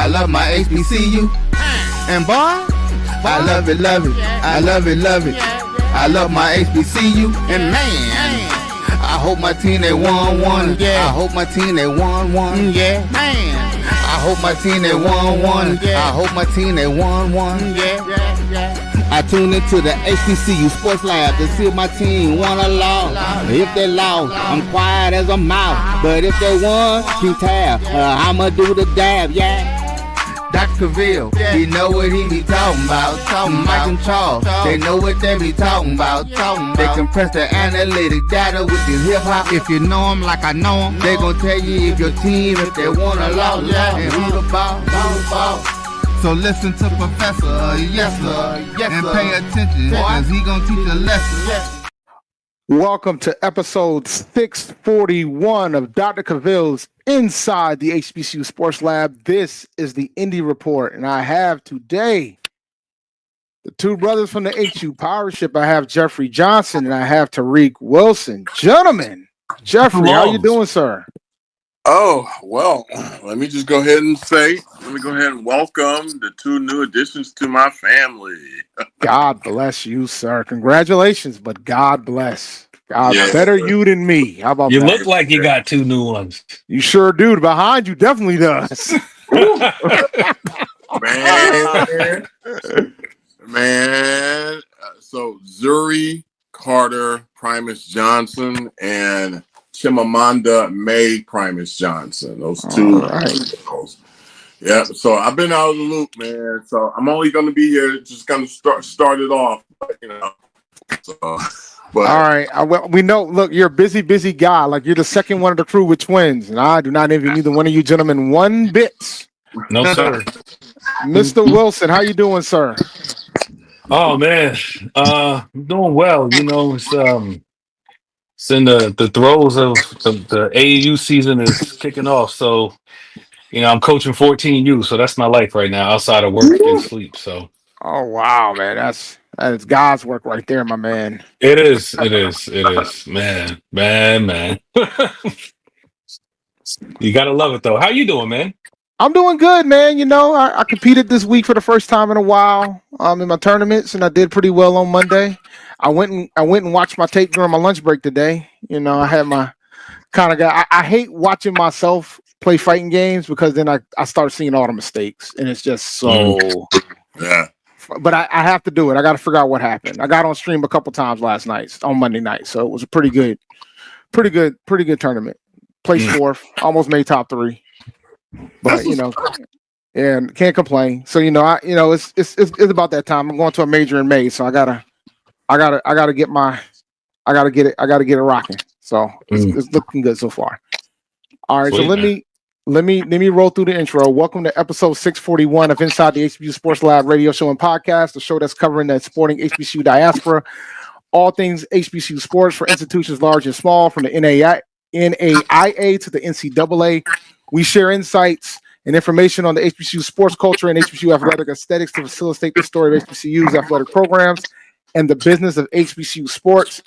I love my HBCU. And boy, I love it, love it. I love it, love it. I love my HBCU. And man, I hope my team they won one. Yeah. I hope my team they won one. Yeah. Man. I hope my team they won one. I hope my team they won one. Yeah. I tune into the HBCU Sports Lab to see if my team won or lost. If they lost, I'm quiet as a mouse. But if they won, keep tab. I'ma do the dab, yeah. Dr. Cavil, he know what he be talking about. Mike and Charles, they know what they be talking about. They compress the analytic data with this hip hop. If you know them like I know them, they gon' tell you if your team, if they want to lose, and who the ball. So listen to Professor, yes sir, and pay attention, cause he gon' teach a lesson. Welcome to episode 641 of Dr. Cavil's Inside the HBCU Sports Lab. This is the Indy Report, and I have today the two brothers from the HU Powership. I have Jeffrey Johnson and I have Tariq Wilson. Gentlemen, Jeffrey, how you doing, sir? Oh, well, let me just go ahead and welcome the two new additions to my family. God bless you, sir. Congratulations, but God bless. God, better you than me. How about you that? Look like you got two new ones. You sure do. Behind you definitely does. Man. So Zuri Carter Primus Johnson and Chimamanda May Primus Johnson. Those two. Right. Yeah. So I've been out of the loop, man. So I'm only going to be here just kind of start it off, you know. So. But, all right. We know, look, you're a busy guy. Like, you're the second one of the crew with twins. And I do not envy neither one of you gentlemen one bit. No, sir. Mr. Wilson, how you doing, sir? Oh, man. I'm doing well. You know, it's in the throes of the AAU season is kicking off. So, you know, I'm coaching 14U. So that's my life right now outside of work and sleep. So. Oh, wow, man. That is God's work right there, my man. It is. Man. You got to love it, though. How you doing, man? I'm doing good, man. You know, I competed this week for the first time in a while in my tournaments, and I did pretty well on Monday. I went and watched my tape during my lunch break today. You know, I had my kind of guy. I hate watching myself play fighting games because then I start seeing all the mistakes, and it's just so... Yeah. But I have to do it. I got to figure out what happened. I got on stream a couple times last night on Monday night, so it was a pretty good tournament. Placed fourth, almost made top 3. But you know, and can't complain. So it's about that time. I'm going to a major in May, so I gotta get it rocking. So it's looking good so far. All right, sweet, so let me roll through the intro. Welcome to episode 641 of Inside the HBCU Sports Lab radio show and podcast, the show that's covering the sporting HBCU diaspora, all things HBCU sports for institutions large and small, from the NAIA to the NCAA. We share insights and information on the HBCU sports culture and HBCU athletic aesthetics to facilitate the story of HBCU's athletic programs and the business of HBCU sports.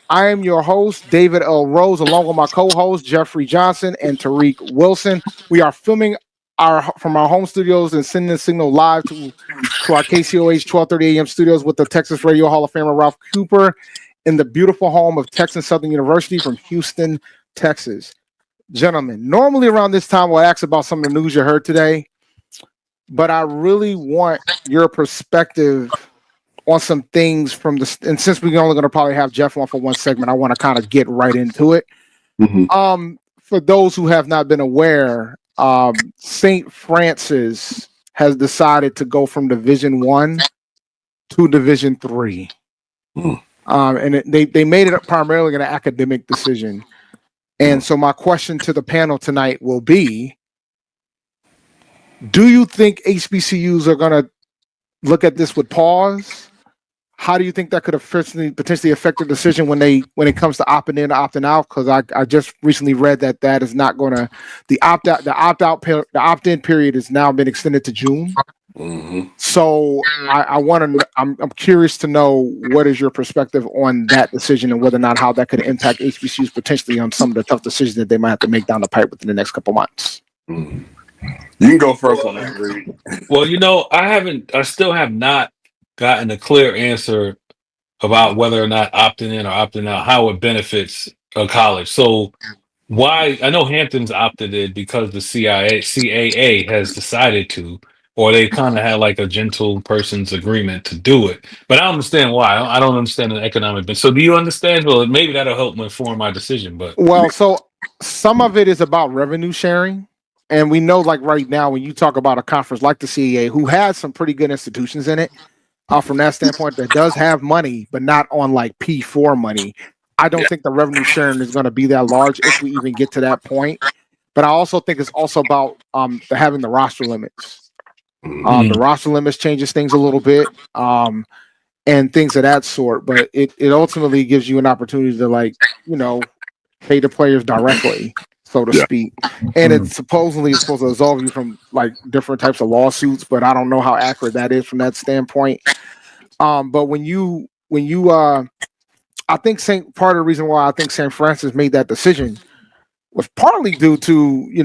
I am your host, David Rhodes, along with my co-host, Jeffrey Johnson and Tariq Wilson. We are filming from our home studios and sending the signal live to our KCOH 1230 AM studios with the Texas Radio Hall of Famer Ralph Cooper in the beautiful home of Texas Southern University from Houston, Texas. Gentlemen, normally around this time, we'll ask about some of the news you heard today, but I really want your perspective on some things and since we're only going to probably have Jeff on for one segment, I want to kind of get right into it. Mm-hmm. For those who have not been aware, St. Francis has decided to go from Division I to Division III. And they made it primarily an academic decision. And so my question to the panel tonight will be, do you think HBCUs are going to look at this with pause? How do you think that could potentially affect the decision when it comes to opting in or opting out? Because I just recently read that is not going to the opt-in period has now been extended to June. Mm-hmm. So I'm curious to know what is your perspective on that decision and whether or not how that could impact HBCUs potentially on some of the tough decisions that they might have to make down the pipe within the next couple months. Mm-hmm. You can go first on that, Reed. Well, I still have not gotten a clear answer about whether or not opting in or opting out, how it benefits a college. So why I know Hampton's opted in because the CAA has decided to, or they kind of had like a gentle person's agreement to do it. But I don't understand why. I don't understand the economic. But so do you understand? Well, maybe that'll help me inform my decision. But Well, so some of it is about revenue sharing. And we know, like right now, when you talk about a conference like the CEA, who has some pretty good institutions in it, from that standpoint, that does have money, but not on like P4 money. I don't think the revenue sharing is going to be that large if we even get to that point. But I also think it's also about having the roster limits. The roster limits changes things a little bit, and things of that sort. But it ultimately gives you an opportunity to pay the players directly, so to speak. And it's supposed to absolve you from like different types of lawsuits, but I don't know how accurate that is from that standpoint. But I think part of the reason why I think St. Francis made that decision was partly due to, you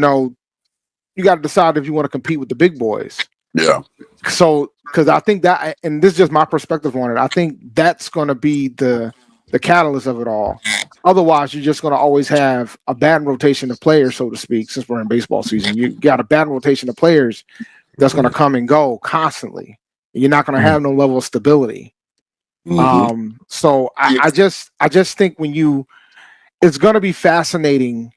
got to decide if you want to compete with the big boys. Yeah. So, because I think that, and this is just my perspective on it, I think that's going to be the catalyst of it all. Otherwise, you're just going to always have a bad rotation of players, so to speak, since we're in baseball season. You got a bad rotation of players that's going to come and go constantly. You're not going to have no level of stability. So I just think it's going to be fascinating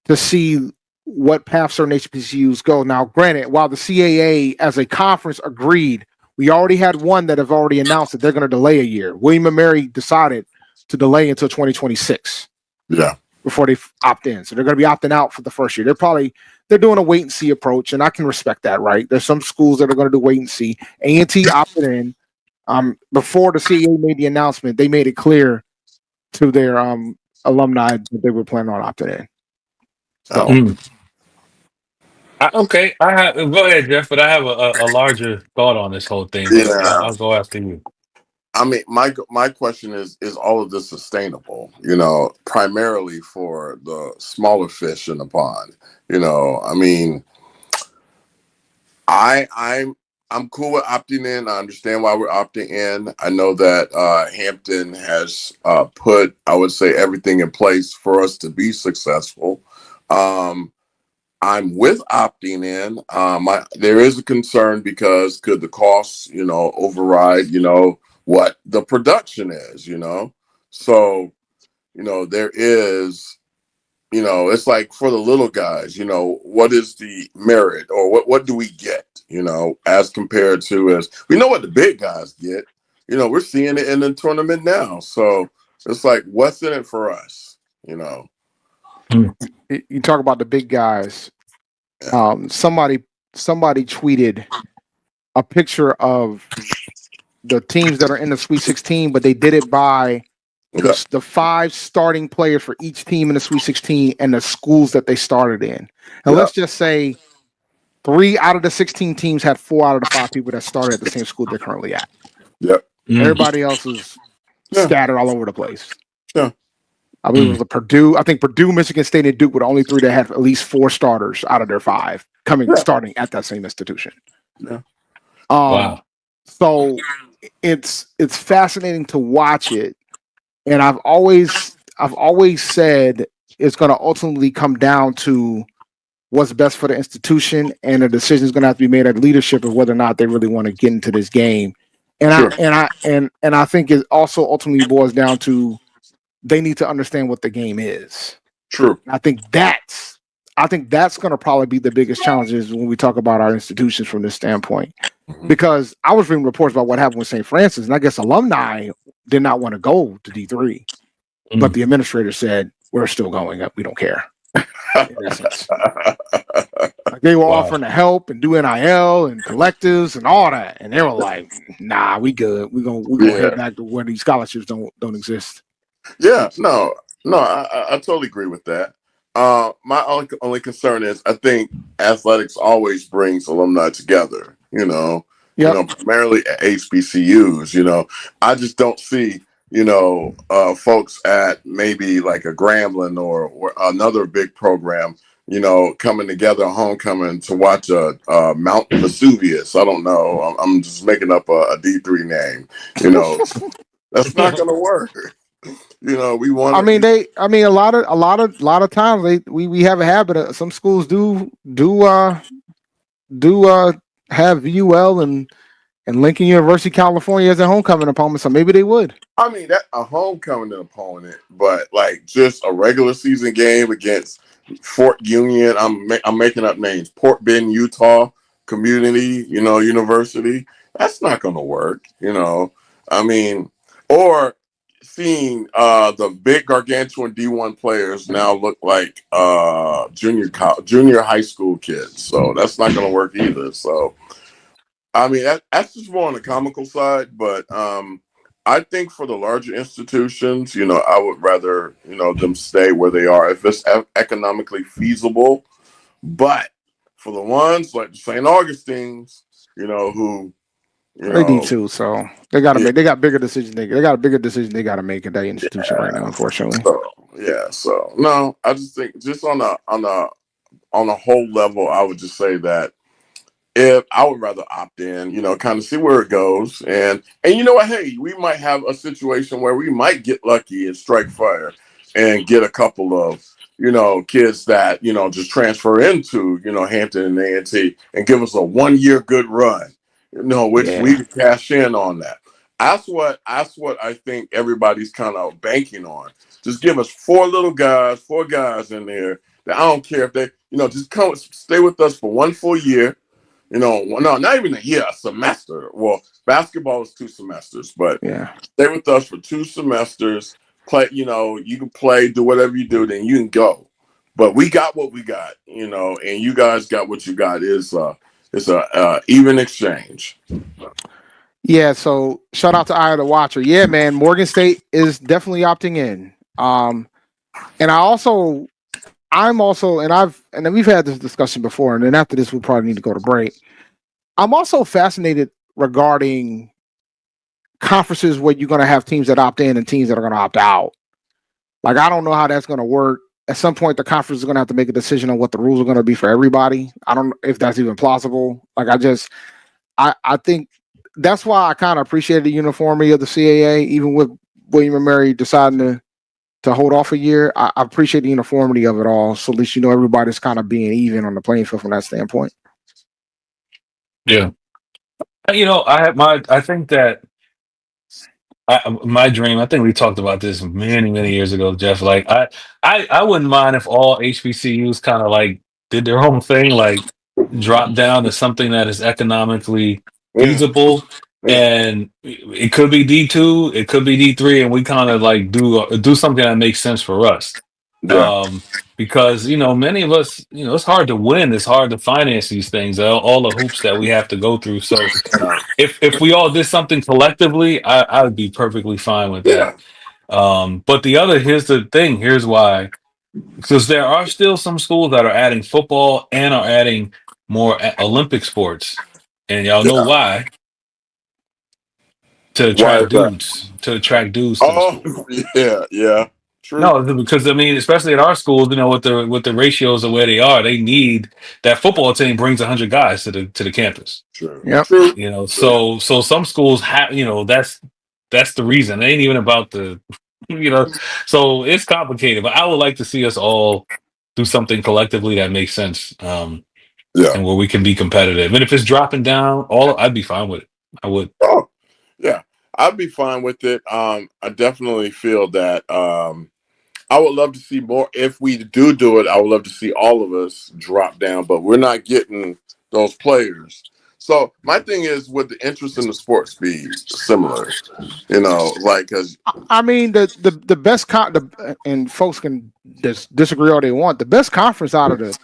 to see what path certain HBCUs go. Now, granted, while the CAA as a conference agreed, we already had one that have already announced that they're going to delay a year. William & Mary decided to delay until 2026. Yeah. Before they opt in. So they're going to be opting out for the first year. They're doing a wait and see approach, and I can respect that, right? There's some schools that are going to do wait and see. A&T opted in. Before the CAA made the announcement, they made it clear to their alumni that they were planning on opting in. So, okay, go ahead, Jeff. But I have a larger thought on this whole thing. But I'll go after you. I mean, my question is all of this sustainable? Primarily for the smaller fish in the pond. I mean, I'm cool with opting in. I understand why we're opting in. I know that Hampton has put, I would say, everything in place for us to be successful. I'm with opting in. There is a concern because could the costs, override, what the production is, So, there is, it's like for the little guys, what is the merit or what do we get, as compared to as we know what the big guys get, we're seeing it in the tournament now. So it's like, what's in it for us, You talk about the big guys. Somebody tweeted a picture of the teams that are in the Sweet 16, but they did it by the 5 starting players for each team in the Sweet 16 and the schools that they started in. And let's just say 3 out of the 16 teams had 4 out of the 5 people that started at the same school they're currently at. Yep. Everybody else is scattered all over the place. Yeah. I believe it was Purdue. I think Purdue, Michigan State, and Duke were the only 3 that had at least 4 starters out of their 5 starting at that same institution. Yeah. Wow. So it's fascinating to watch it, and I've always said it's going to ultimately come down to what's best for the institution, and the decision is going to have to be made at leadership of whether or not they really want to get into this game. And I think it also ultimately boils down to they need to understand what the game is. True. I think that's going to probably be the biggest challenges when we talk about our institutions from this standpoint. Because I was reading reports about what happened with St. Francis, and I guess alumni did not want to go to D3, but the administrator said, "We're still going up. We don't care." In essence. Like they were offering to help and do NIL and collectives and all that, and they were like, "Nah, we good. We're gonna head back to where these scholarships don't exist." Yeah, no, I totally agree with that. My only concern is I think athletics always brings alumni together, primarily at HBCUs, I just don't see, folks at maybe like a Grambling or another big program, coming together on homecoming to watch Mount Vesuvius. I don't know. I'm just making up a D3 name. That's not going to work. We want. I mean, a lot of times we have a habit of some schools do have UL and Lincoln University, California as a homecoming opponent, so maybe they would. I mean, that a homecoming opponent, but like just a regular season game against Fort Union. I'm making up names. Port Bend, Utah Community, University. That's not going to work. I mean, or seeing the big gargantuan D1 players now look like junior high school kids. So that's not going to work either. So. I mean, that's just more on the comical side, but I think for the larger institutions, I would rather, them stay where they are if it's economically feasible. But for the ones like the St. Augustines, who, they need to, so they got to make. They got bigger decisions. They got a bigger decision they got to make at that institution right now, unfortunately. So no, I just think just on a whole level, I would just say that. If I would rather opt in, kind of see where it goes. And you know what? Hey, we might have a situation where we might get lucky and strike fire and get a couple of, kids that, just transfer into, Hampton and A&T and give us a 1 year good run, which we could cash in on that. That's what I think everybody's kind of banking on. Just give us four guys in there that I don't care if they, just come stay with us for 1 full year. No, not even a year, a semester. Well, basketball is 2 semesters, but stay with us for 2 semesters. Play, you can play, do whatever you do, then you can go. But we got what we got, and you guys got what you got. It's a even exchange. Yeah, so shout out to Eye of the Watcher. Yeah, man, Morgan State is definitely opting in. And I'm also, and we've had this discussion before, and then after this, we'll probably need to go to break. I'm also fascinated regarding conferences where you're going to have teams that opt in and teams that are going to opt out. Like, I don't know how that's going to work. At some point, the conference is going to have to make a decision on what the rules are going to be for everybody. I don't know if that's even plausible. Like, I think that's why I kind of appreciated the uniformity of the CAA, even with William and Mary deciding to hold off a year. I appreciate the uniformity of it all. So at least, everybody's kind of being even on the playing field from that standpoint. Yeah. I think that my dream, I think we talked about this many, many years ago, Jeff. Like I wouldn't mind if all HBCUs kind of like did their own thing, like drop down to something that is economically feasible. And it could be D2, it could be D3, and we kind of like do something that makes sense for us. Because many of us, it's hard to win, it's hard to finance these things, all the hoops that we have to go through. So if we all did something collectively, I would be perfectly fine with that. But here's the thing, here's why. Because there are still some schools that are adding football and are adding more Olympic sports, and y'all know why. To attract dudes to the school. Yeah. True. No, because especially at our schools, with the ratios of where they are, they need that football team brings 100 guys to the campus. True. Yep. True. So some schools have, that's the reason. It ain't even about the, so it's complicated. But I would like to see us all do something collectively that makes sense, and where we can be competitive. And if it's dropping down, I'd be fine with it. I would. Oh, yeah. I'd be fine with it. I definitely feel that I would love to see more. If we do it, I would love to see all of us drop down, but we're not getting those players. So my thing is, would the interest in the sports be similar? Because the best and folks can disagree all they want. The best conference out of the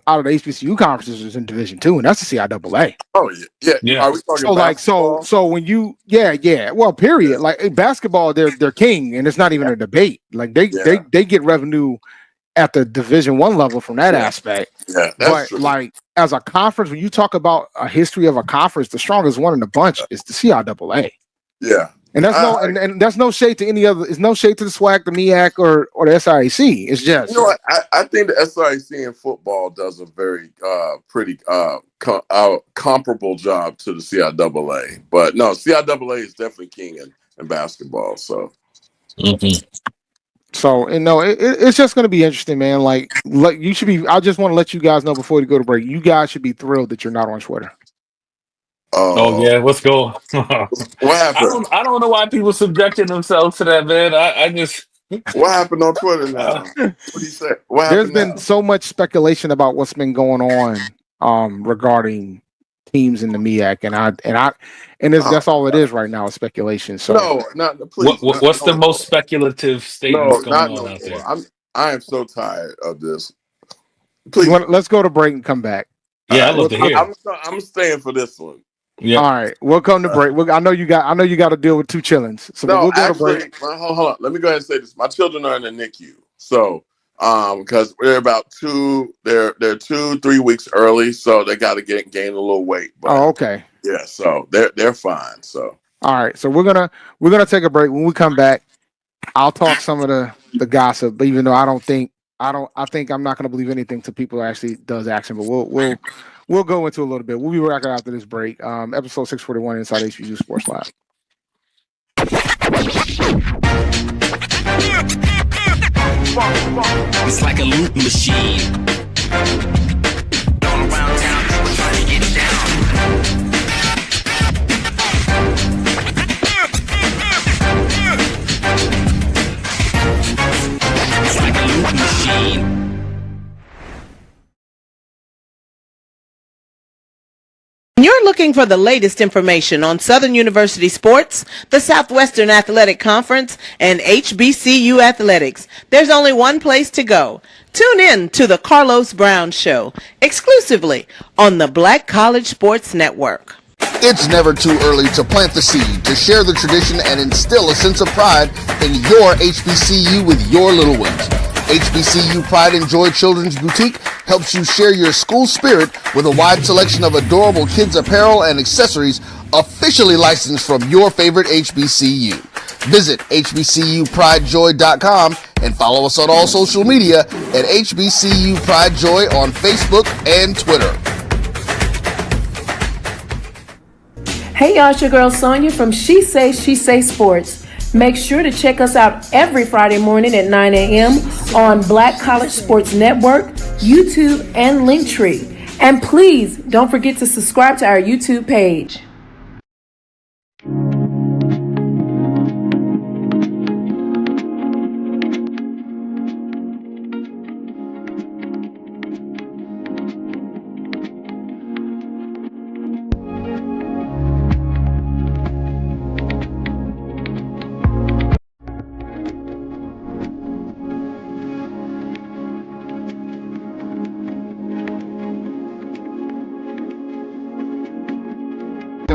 HBCU conferences is in Division II, and that's the CIAA. Oh yeah. Are we talking basketball? So when you well, period. Like basketball, they're king, and it's not even a debate. Like they get revenue at the Division I level from that aspect. Yeah, but true. Like as a conference, when you talk about a history of a conference, the strongest one in the bunch is the CIAA. Yeah. And that's no shade to any other. It's no shade to the SWAC, the MEAC, or the SIAC. It's just what? I think the SIAC in football does a very pretty comparable job to the CIAA. But no, CIAA is definitely king in basketball. So. Mm-hmm. So, it's just going to be interesting, man. Like you should be. I just want to let you guys know before we go to break. You guys should be thrilled that you're not on Twitter. Oh yeah, let's go. What happened? I don't know why people subjecting themselves to that, man. I just what happened on Twitter now? What do you say? There's been so much speculation about what's been going on regarding teams in the MEAC, and that's all it is right now is speculation. So no, please. What's the most speculative statements going on out there? I am so tired of this. Please, let's go to break and come back. Yeah, I'd love to hear. I'm staying for this one. Yeah. All right, we'll come to break. I know you got to deal with two chillins. So we'll go to break. Hold on. Let me go ahead and say this. My children are in the NICU, so because they're about 2-3 weeks early, so they got to gain a little weight. But, okay. Yeah, so they're fine. So all right, so we're gonna take a break. When we come back, I'll talk some of the gossip. But even though I think I'm not gonna believe anything till people actually does action. But we'll go into a little bit. We'll be back after this break. Episode 641 inside HBCU Sports Lab. It's like a loot machine. All around town, people trying to get down. It's like a loot machine. You're looking for the latest information on Southern University sports, the Southwestern Athletic Conference, and HBCU athletics. There's only one place to go. Tune in to the Carlos Brown Show, exclusively on the Black College Sports Network. It's never too early to plant the seed, to share the tradition, and instill a sense of pride in your HBCU with your little ones. HBCU Pride and Joy Children's Boutique helps you share your school spirit with a wide selection of adorable kids apparel and accessories officially licensed from your favorite HBCU. Visit hbcupridejoy.com and follow us on all social media at HBCU Pride Joy on Facebook and Twitter. Hey y'all, it's your girl Sonia from She Say Sports. Make sure to check us out every Friday morning at 9 a.m. on Black College Sports Network, YouTube, and Linktree. And please don't forget to subscribe to our YouTube page.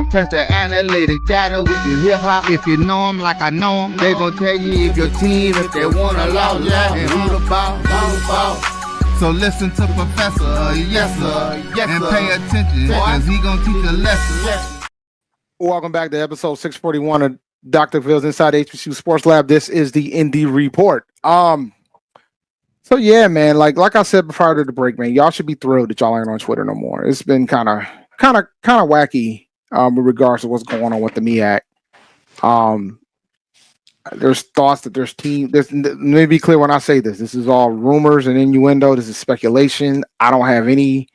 Press the analytic data with your hip hop. If you know them like I know them, they gon' tell you if your team, if they wanna lose, and who the ball. So listen to Professor, yes sir, and pay attention, cause he gon' teach a lesson. Welcome back to episode 641 of Dr. Phil's Inside HBCU Sports Lab. This is the Indy Report. So yeah, man, like I said prior to the break, man, y'all should be thrilled that y'all ain't on Twitter no more. It's been kind of wacky. With regards to what's going on with the MEAC. There's thoughts that there's let me be clear when I say this. This is all rumors and innuendo. This is speculation. I don't have any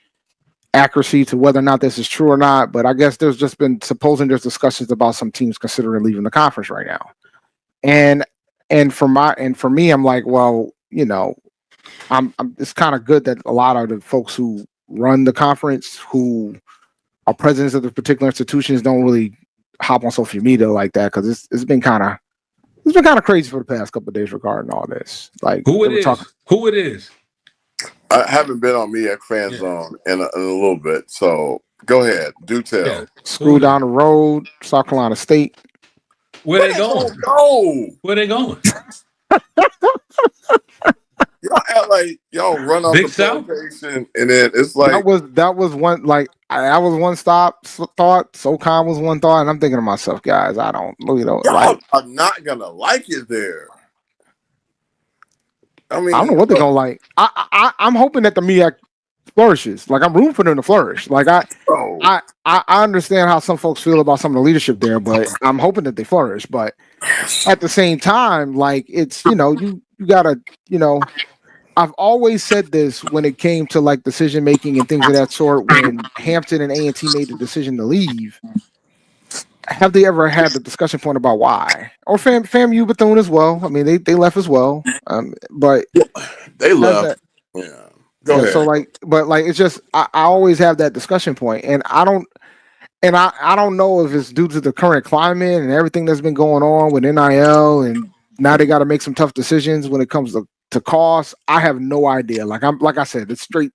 accuracy to whether or not this is true or not, but I guess there's just been supposing there's discussions about some teams considering leaving the conference right now. And for me, I'm like, well, it's kind of good that a lot of the folks who run the conference, who our presidents of the particular institutions, don't really hop on social media like that, because it's been kind of crazy for the past couple of days regarding all this. Like who it is. I haven't been on MEAC Fan Zone in a little bit, so go ahead, do tell. Yeah. Screw down the road, South Carolina State. Where they going? Go. Where they going? y'all act like y'all run off Big the South? plantation, and then it's like that was one that was one thought. SoCon was one thought, and I'm thinking to myself, guys, I don't y'all like. are not gonna like it there. I mean, I don't know what they're gonna like. I'm hoping that the MEAC flourishes. Like I'm rooting for them to flourish. Like bro, I understand how some folks feel about some of the leadership there, but I'm hoping that they flourish. But at the same time, like it's you gotta I've always said this when it came to like decision making and things of that sort. When Hampton and A&T made the decision to leave, have they ever had the discussion point about why? Or FAMU Bethune as well. I mean, they left as well. But they left. that, Yeah, go ahead. So it's just I always have that discussion point, and I don't know if it's due to the current climate and everything that's been going on with NIL, and now they got to make some tough decisions when it comes to cost. I have no idea. Like I said, it's straight.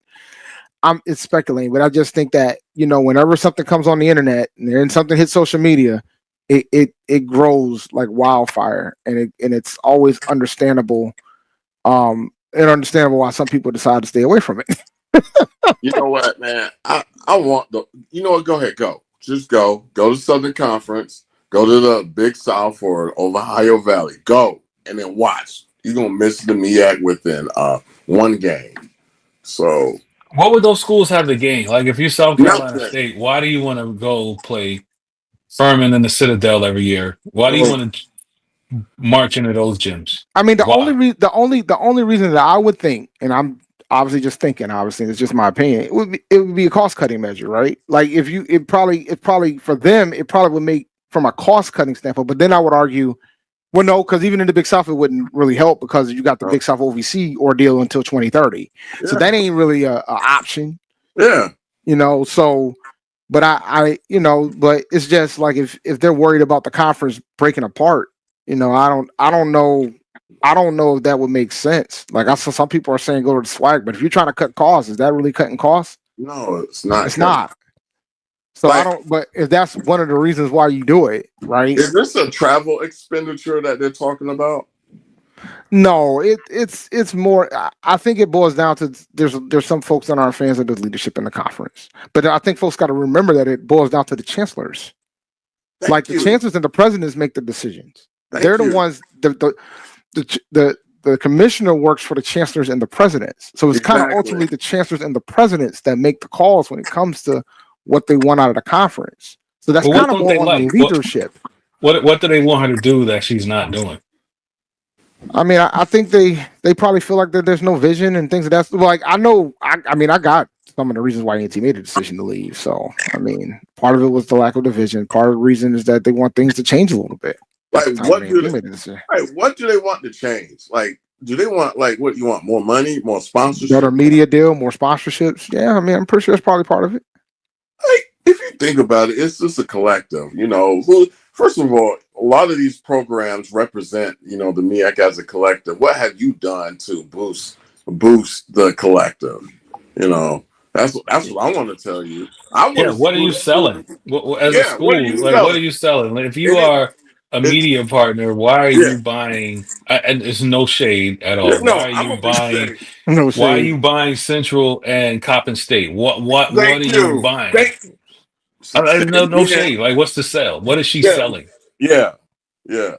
It's speculating, but I just think that whenever something comes on the internet and then something hits social media, it grows like wildfire, and it's always understandable. And understandable why some people decide to stay away from it. You know what, man? I want the. You know what? Go ahead, go. Just go. Go to Southern Conference. Go to the Big South or Ohio Valley. Go and then watch. You're gonna miss the MEAC within one game. So, What would those schools have to gain? Like, if you're South Carolina nothing. State, why do you want to go play Furman and the Citadel every year? Why do you want to march into those gyms? I mean, the Why? only reason that I would think, and I'm obviously just thinking, obviously it's just my opinion, it would be a cost cutting measure, right? Like it probably for them, it probably would make from a cost cutting standpoint. But then I would argue, well, no, because even in the Big South, it wouldn't really help because you got the Big South OVC ordeal until 2030, so that ain't really a option. Yeah, So, but but it's just like if they're worried about the conference breaking apart. I don't know if that would make sense. Like I saw some people are saying go to the SWAC, but if you're trying to cut costs, is that really cutting costs? no, it's not. It's not. So I don't. But if that's one of the reasons why you do it, right? Is this a travel expenditure that they're talking about? No, it's more. I think it boils down to there's some folks that aren't fans of the leadership in the conference, but I think folks got to remember that it boils down to the chancellors. The chancellors and the presidents make the decisions. They're the ones. The commissioner works for the chancellors and the presidents, so it's kind of ultimately the chancellors and the presidents that make the calls when it comes to what they want out of the conference. So that's kind of more on the leadership. What do they want her to do that she's not doing? I mean, I think they probably feel like that there's no vision and things of that. Like I know, I mean, I got some of the reasons why A&T made a decision to leave. So I mean, part of it was the lack of division. Part of the reason is that they want things to change a little bit. Like what do they want to change? Like, do they want what you want? More money, more sponsorship, better media deal, more sponsorships? Yeah, I mean, I'm pretty sure that's probably part of it. Like, if you think about it, it's just a collective. First of all, a lot of these programs represent the MEAC as a collective. What have you done to boost the collective? That's what I want to tell you. What are you selling? As a school, what are you selling? Like, if you are a media partner, why are you buying? And it's no shade at all. Why are you buying? Why are you buying Central and Coppin State? What are you buying? No shade. Like, what's the sell? What is she selling? Yeah.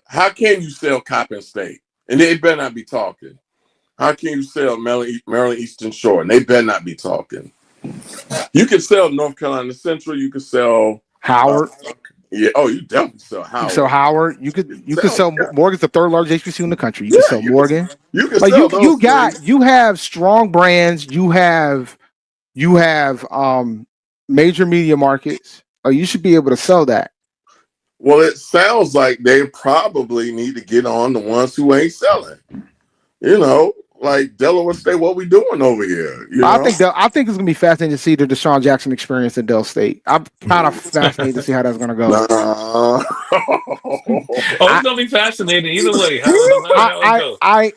How can you sell Coppin State? And they better not be talking. How can you sell Maryland Eastern Shore? And they better not be talking. You can sell North Carolina Central. You can sell Howard. you definitely sell Howard. So Howard, you could sell Morgan's the third largest HBCU in the country. You can sell Morgan. You can sell you have strong brands. You have major media markets. You should be able to sell that. Well, it sounds like they probably need to get on the ones who ain't selling. Like Delaware State, what we doing over here? I think it's gonna be fascinating to see the Deshaun Jackson experience at Del State. I'm kind of fascinated to see how that's gonna go. It's gonna be fascinating either way. I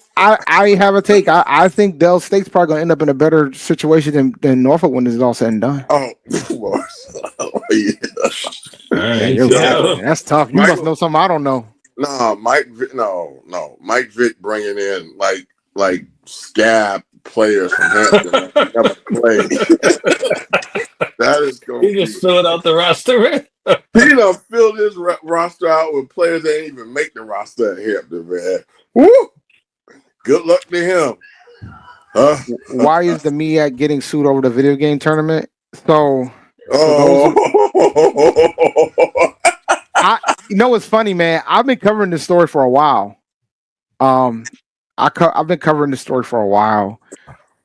have a take. I think Del State's probably gonna end up in a better situation than Norfolk when this is all said and done. That's tough. You must know something I don't know. Mike Vick bringing in like scab players from Hampton that never played. That is going to He be. just filled out the roster. He done filled his roster out with players that ain't even make the roster at Hampton, man. Woo! Good luck to him. Why is the MEAC getting sued over the video game tournament? So you know what's funny, man? I've been covering this story for a while. I've been covering this story for a while,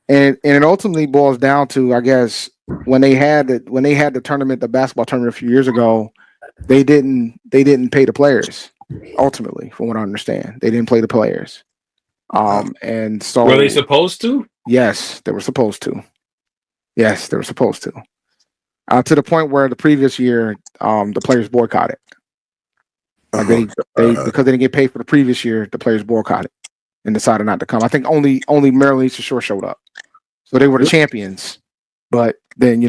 and it ultimately boils down to, I guess, when they had the tournament, the basketball tournament a few years ago, they didn't pay the players. Ultimately, from what I understand, they didn't pay the players. And so were they supposed to? Yes, they were supposed to. Yes, they were supposed to. To the point where the previous year, the players boycotted. Like they because they didn't get paid for the previous year, the players boycotted and decided not to come. I think only Maryland Eastern Shore showed up, so they were the champions. But then,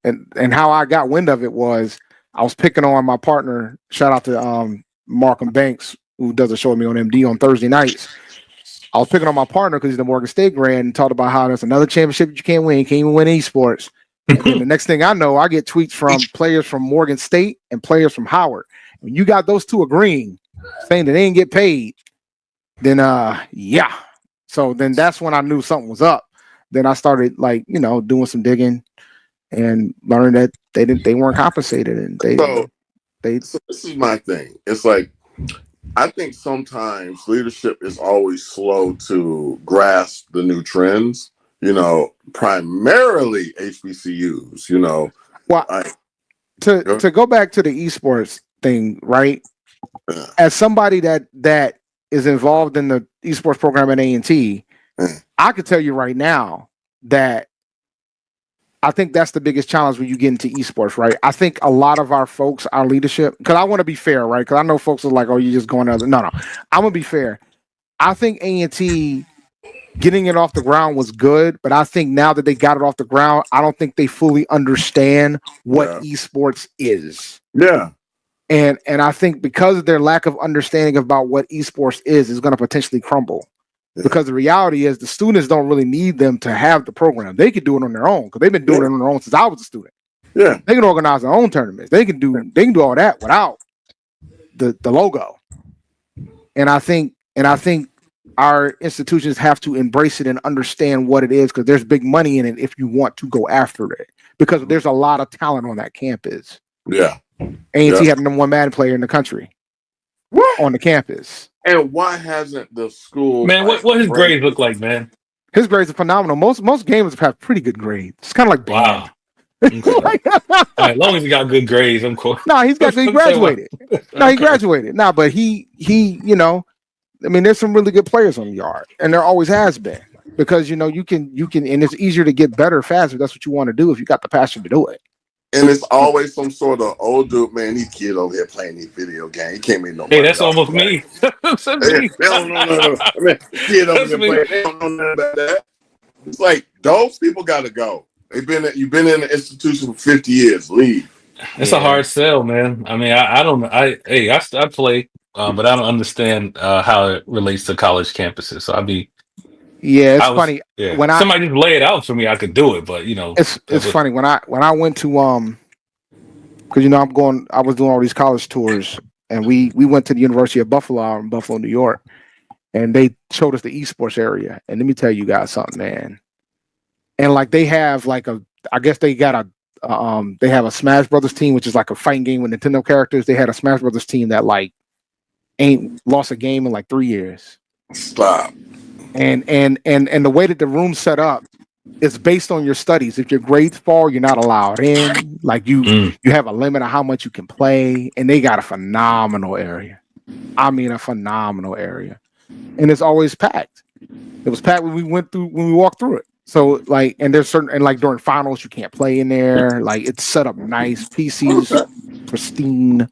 and how I got wind of it was I was picking on my partner. Shout out to Markham Banks, who does a show with me on MD on Thursday nights. I was picking on my partner because he's the Morgan State grad and talked about how there's another championship that you can't win. You can't even win esports. And then the next thing I know, I get tweets from players from Morgan State and players from Howard. When you got those two agreeing, saying that they didn't get paid, then yeah. So then that's when I knew something was up. Then I started doing some digging and learned that they weren't compensated, and So this is my thing. It's like, I think sometimes leadership is always slow to grasp the new trends, primarily HBCUs, Well, to go back to the esports thing, right? As somebody that is involved in the esports program at A&T, I could tell you right now that I think that's the biggest challenge when you get into esports, right? I think a lot of our folks, our leadership, because I want to be fair, right? Because I know folks are like, oh, you're just going to no. I'm going to be fair. I think A&T getting it off the ground was good, but I think now that they got it off the ground, I don't think they fully understand what esports is. Yeah. And I think because of their lack of understanding about what esports is going to potentially crumble. Because the reality is the students don't really need them to have the program. They can do it on their own because they've been doing it on their own since I was a student. Yeah. They can organize their own tournaments. They can do all that without the logo. And I think our institutions have to embrace it and understand what it is, because there's big money in it if you want to go after it. Because there's a lot of talent on that campus. Yeah. A&T had the number one Madden player in the country on the campus. And why hasn't the school? Man, what his grades look like, man? His grades are phenomenal. Most gamers have pretty good grades. It's kind of like band. Wow. Okay. As long as he got good grades, I'm cool. No, he graduated. He graduated. No, but he, there's some really good players on the yard, and there always has been, because you can, and it's easier to get better faster. That's what you want to do if you got the passion to do it. And it's always some sort of old dude, man. These kids over here playing these video games. He can't make no money. Hey, that's almost me. That's me. They don't know. I mean, kids over here playing. They don't know nothing about that. It's like those people got to go. You've been in the institution for 50 years. Leave. It's a hard sell, man. I mean, I don't. I play, but I don't understand how it relates to college campuses. So it's funny. Yeah. When somebody just lay it out for me, I could do it. But it's funny when I went to because I was doing all these college tours, and we went to the University of Buffalo in Buffalo, New York, and they showed us the esports area. And let me tell you guys something, man. And like they have they have a Smash Brothers team, which is like a fighting game with Nintendo characters. They had a Smash Brothers team that like ain't lost a game in like 3 years. Stop. And the way that the room's set up is based on your studies. If your grades fall, you're not allowed in. Like you have a limit of how much you can play, and they got a phenomenal area. I mean, a phenomenal area, and it's always packed. It was packed when we walked through it. So like, and there's certain, and like during finals you can't play in there. Like it's set up nice, PCs pristine.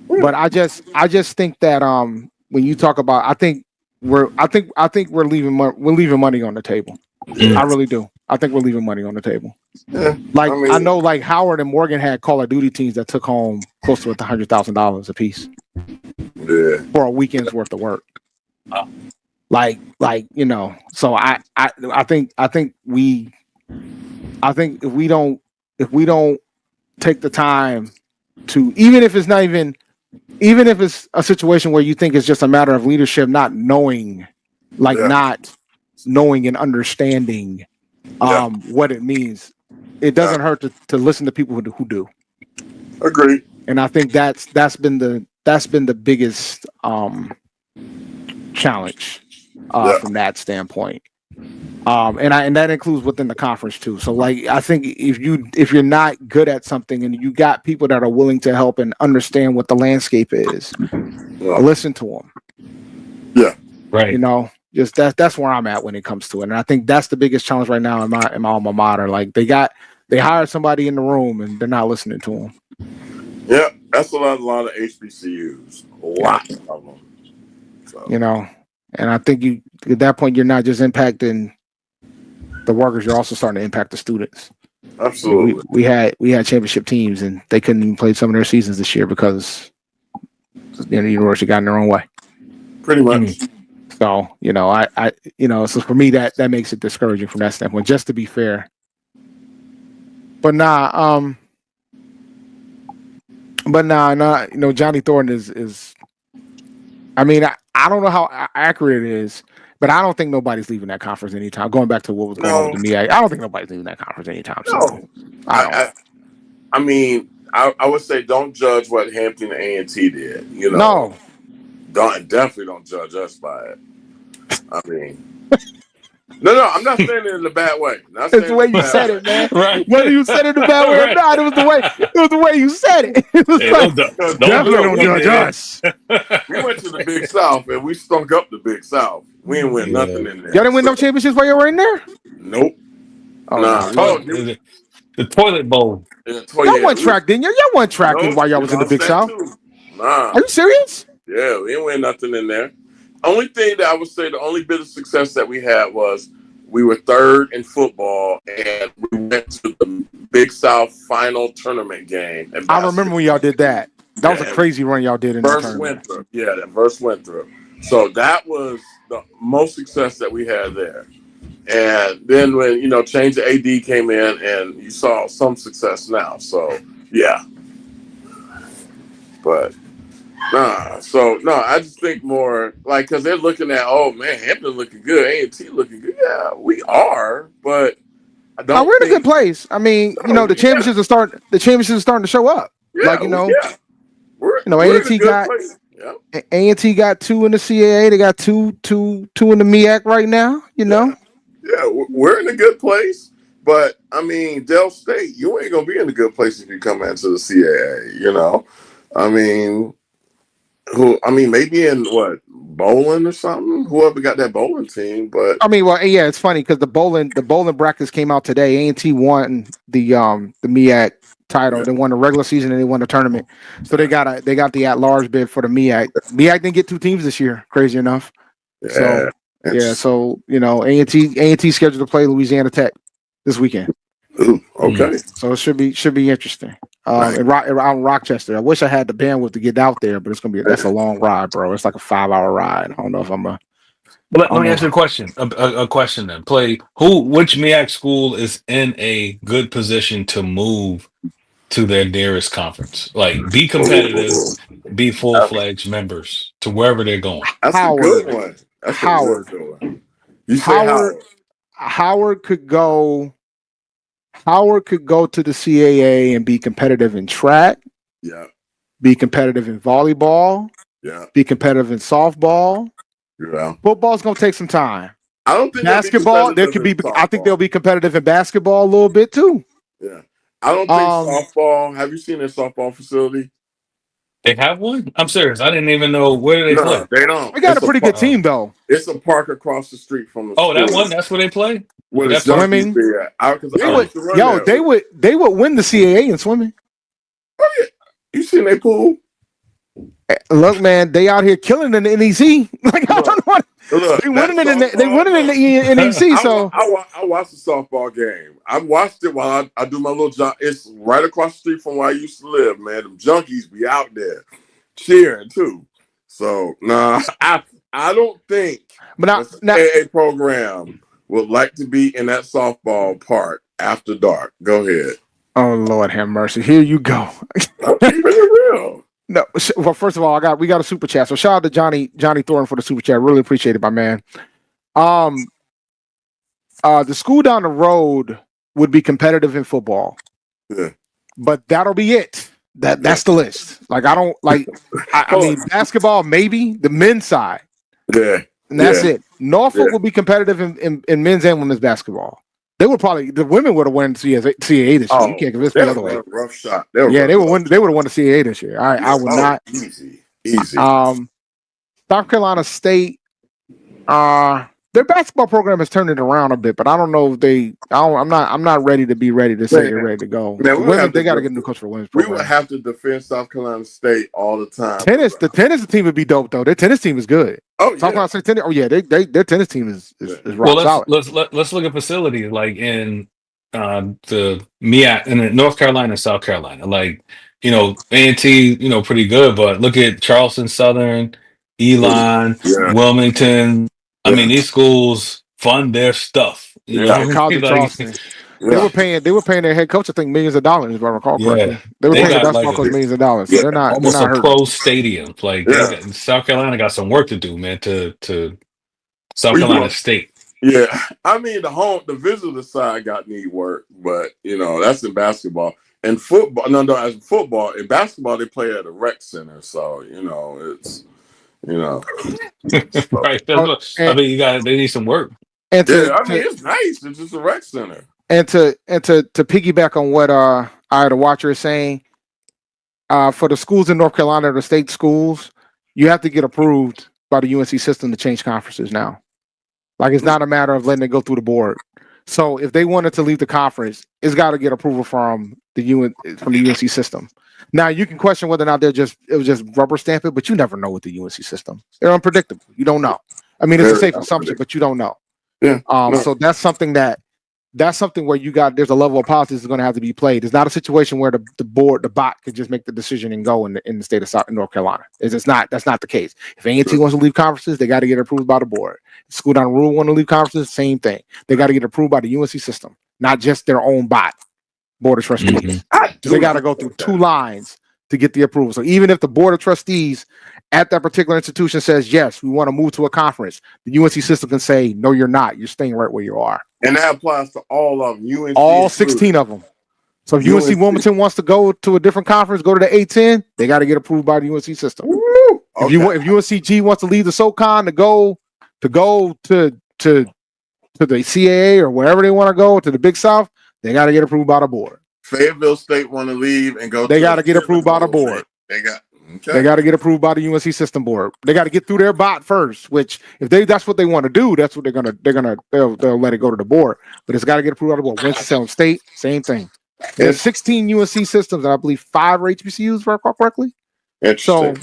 But I just think that when you talk about, I think we're leaving money on the table. I really do. I think we're leaving money on the table. Yeah, like I know, like Howard and Morgan had Call of Duty teams that took home close to $100,000 a piece. Yeah, for a weekend's worth of work. Like you know. So I think if we don't take the time to, even if it's a situation where you think it's just a matter of leadership not knowing, not knowing and understanding what it means, it doesn't hurt to listen to people who do. Agree. And I think that's been the biggest challenge from that standpoint. And that includes within the conference too. So like, I think if you're not good at something and you got people that are willing to help and understand what the landscape is, listen to them. Yeah. Right. You know, just that's where I'm at when it comes to it. And I think that's the biggest challenge right now in my alma mater. Like they hired somebody in the room and they're not listening to them. Yeah, that's a lot of HBCUs. A lot of them. So. You know, and I think at that point you're not just impacting the workers, you're also starting to impact the students. Absolutely. We had championship teams and they couldn't even play some of their seasons this year because the university got in their own way. Pretty much. So, you know, I so for me that makes it discouraging from that standpoint, just to be fair. But nah, you know, Johnny Thornton is I mean, I don't know how accurate it is, but I don't think nobody's leaving that conference anytime. Going back to what was going on with the MEAC, I don't think nobody's leaving that conference anytime soon. No. I mean, I would say don't judge what Hampton A&T did. You know, definitely don't judge us by it. I mean, no, I'm not saying it in a bad way. It's the way you said it, man. Right. Whether you said it in a bad way or not, it was the way you said it. It was definitely don't judge us. We went to the Big South and we stunk up the Big South. We didn't win nothing in there. Y'all didn't win no championships while you were in there? Nope. Oh, nah. The toilet bowl. Y'all won track, didn't you? Y'all won track while y'all was in the Big South. Nah. Are you serious? Yeah, we didn't win nothing in there. Only thing that I would say, the only bit of success that we had was we were third in football, and we went to the Big South final tournament game. I remember when y'all did that. That was a crazy run y'all did in the tournament. Verse Winthrop. So that was the most success that we had there. And then when, you know, change the AD came in and you saw some success now. So, yeah. But, I just think more like, because they're looking at, oh, man, Hampton looking good, A&T looking good. Yeah, we are, but I don't we're in a good place. I mean, you know, the championships are starting to show up. Yeah, like, you know, we're A&T got A&T got 2 in the CIAA. They got two in the MEAC right now, you know. Yeah, we're in a good place, but I mean, Del State, you ain't gonna be in a good place if you come into the CAA. You know, I mean, maybe in bowling or something. Whoever got that bowling team, but I mean, well, yeah, it's funny because the bowling brackets came out today. A&T won the MEAC title. They won the regular season and they won the tournament. So they got the at-large bid for the MEAC. MEAC didn't get 2 teams this year. Crazy enough. So you know, A&T scheduled to play Louisiana Tech this weekend. Ooh, okay. So it should be interesting. Out in Rochester. I wish I had the bandwidth to get out there, but that's a long ride, bro. It's like a 5-hour ride. I don't know if I'm a. Let me ask you a question. A question then. Which MEAC school is in a good position to move to their nearest conference? Like, be competitive, be full-fledged members to wherever they're going. That's Howard. a good one. That's Howard. A good one. You say Howard. Howard could go to the CAA and be competitive in track. Yeah. Be competitive in volleyball. Yeah. Be competitive in softball. Yeah. Football's gonna take some time. I don't think basketball. There could be. I think they'll be competitive in basketball a little bit too. Yeah. I don't think softball. Have you seen their softball facility? They have one? I'm serious. I didn't even know where they play. They don't. They got a pretty good team though. It's a park across the street from the school. That one. That's where they play. Where the swimming. They would win the CAA in swimming. Oh yeah. You seen their pool? Look, man, they out here killing in the NEC. Like I don't know what. They winning it in the NEC. So I watched the softball game. I watched it while I do my little job. It's right across the street from where I used to live, man. Them junkies be out there cheering too. So I don't think But the now CAA program would like to be in that softball park after dark. Go ahead. oh Lord have mercy. Here you go. I'm keeping it real. No, well, first of all, we got a super chat. So shout out to Johnny Thornton for the super chat. Really appreciate it, my man. The school down the road would be competitive in football. Yeah. But that'll be it. That's the list. Like I don't like I mean basketball, maybe the men's side. Yeah. And that's it. Norfolk will be competitive in men's and women's basketball. They would probably the women would have won CAA this year. You can't convince me otherwise. Rough shot. They would win. They would have won the CAA this year. I would not. Easy. South Carolina State. Their basketball program has turned it around a bit, but I don't know if I'm not ready to say they're ready to go. Man, women, they got to get a new coach for women's program. We would have to defend South Carolina State all the time. The tennis team would be dope though. Their tennis team is good. Oh, South Carolina State tennis. Oh yeah, their tennis team is rock solid. Let's look at facilities like in the MEAC in North Carolina and South Carolina. Like, A&T, pretty good, but look at Charleston Southern, Elon, Wilmington. I mean, these schools fund their stuff. College Charleston. They were paying their head coach, I think, millions of dollars, if I recall correctly. They were paying the basketball coach millions of dollars. So they're not almost they're not a pro stadium. Like South Carolina got some work to do, man. To South Carolina State. Yeah, I mean the visitor side need work, but that's in basketball and football. No, as football in basketball they play at a rec center, so it's. Right. I mean, they need some work. It's nice. It's just a rec center. And to piggyback on what Ida Watcher is saying, for the schools in North Carolina, the state schools, you have to get approved by the UNC system to change conferences now. Like it's not a matter of letting it go through the board. So if they wanted to leave the conference, it's got to get approval from the UNC system. Now you can question whether or not it was just rubber stamp it, but you never know with the UNC system. They're unpredictable. You don't know. I mean, it's a safe assumption, but you don't know. Yeah. So that's something where there's a level of politics that's going to have to be played. It's not a situation where the bot could just make the decision and go in the state of North Carolina. That's not the case. If A&T wants to leave conferences, they got to get approved by the board. If school down the road want to leave conferences, same thing. They got to get approved by the UNC system, not just their own bot board of trustees. They got to go through two lines to get the approval. So even if the board of trustees at that particular institution says, yes, we want to move to a conference, the UNC system can say, no, you're not. You're staying right where you are. And that applies to all of them. All 16 of them. So if UNC Wilmington wants to go to a different conference, go to the A10, they got to get approved by the UNC system. Okay. If UNCG wants to leave the SoCon to go to the CIAA or wherever they want to go, to the Big South, they got to get approved by the board. Fayetteville State want to leave and go. They got to get approved by the board. They got to get approved by the UNC system board. They got to get through their bot first. Which, if that's what they want to do, that's what they'll let it go to the board. But it's got to get approved by the board. Winston-Salem State, same thing. There's 16 UNC systems, and I believe 5 are HBCUs, if I recall correctly. So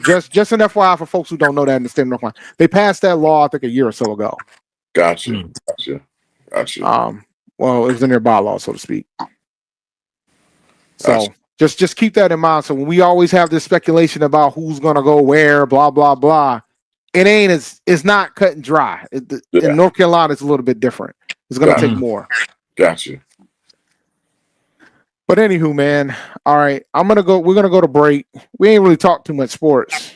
just an FYI for folks who don't know that in the state of North Carolina, they passed that law I think a year or so ago. Gotcha. Well, it was in their bylaws, so to speak. So just keep that in mind. So when we always have this speculation about who's going to go where, blah blah blah, it's not cut and dry. In North Carolina, it's a little bit different. It's going to take more. Gotcha. But anywho, man, all right, we're gonna go to break. We ain't really talked too much sports.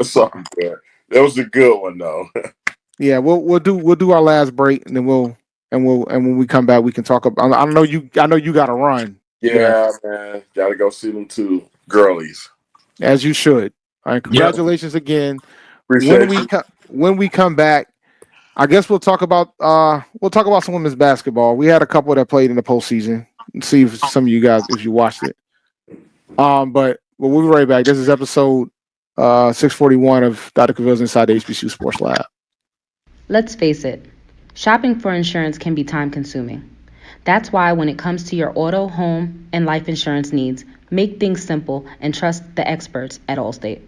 Something good. That was a good one though. Yeah, we'll do our last break, and then when we come back, we can talk about. I know you got to run. Yeah, man, gotta go see them two girlies. As you should. All right, congratulations again. Appreciate when we come back, I guess we'll talk about some women's basketball. We had a couple that played in the postseason. See if some of you guys, if you watched it. But we'll be right back. This is episode 641 of Dr. Cavil's Inside the HBCU Sports Lab. Let's face it, shopping for insurance can be time consuming. That's why when it comes to your auto, home, and life insurance needs, make things simple and trust the experts at Allstate.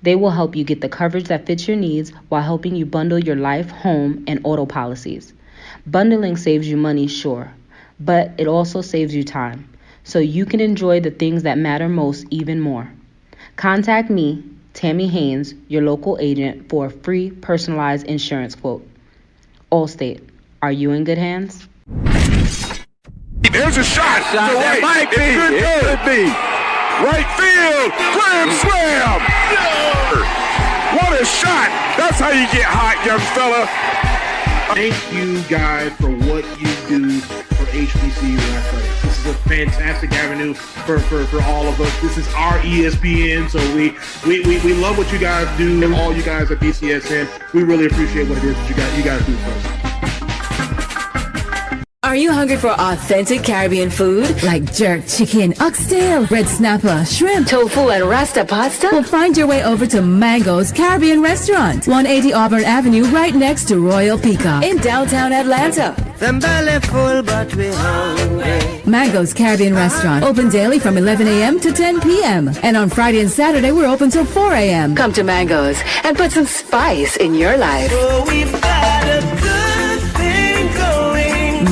They will help you get the coverage that fits your needs while helping you bundle your life, home, and auto policies. Bundling saves you money, sure, but it also saves you time, so you can enjoy the things that matter most even more. Contact me Tammy Haynes, your local agent, for a free personalized insurance quote. Allstate, are you in good hands? There's a shot. To right. Might be. It could be. Right field. Grand slam. What a shot. That's how you get hot, young fella. Thank you guys for what you do for HBCU athletics. This is a fantastic avenue for all of us. This is our ESPN, so we love what you guys do, and all you guys at BCSN. We really appreciate what it is that you guys do for us. Are you hungry for authentic Caribbean food like jerk chicken, oxtail, red snapper, shrimp, tofu, and rasta pasta? Well, find your way over to Mango's Caribbean Restaurant, 180 Auburn Avenue, right next to Royal Peacock in downtown Atlanta. Them belly full, but we hungry. Mango's Caribbean Restaurant, open daily from 11 a.m. to 10 p.m. And on Friday and Saturday, we're open till 4 a.m. Come to Mango's and put some spice in your life. Oh, we've got a good thing going.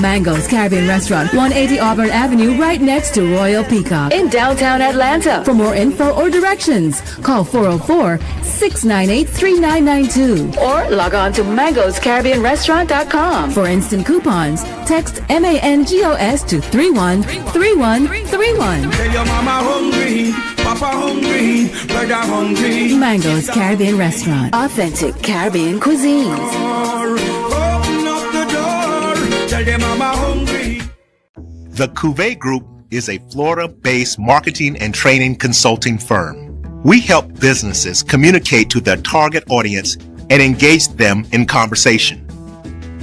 Mango's Caribbean Restaurant, 180 Auburn Avenue, right next to Royal Peacock in downtown Atlanta. For more info or directions, call 404-698-3992 or log on to mangoscaribbeanrestaurant.com. For instant coupons, text MANGOS to 313131. Tell your mama hungry, papa hungry, brother hungry. Mango's Caribbean Restaurant, authentic Caribbean cuisines. The Cavil Group is a Florida-based marketing and training consulting firm. We help businesses communicate to their target audience and engage them in conversation.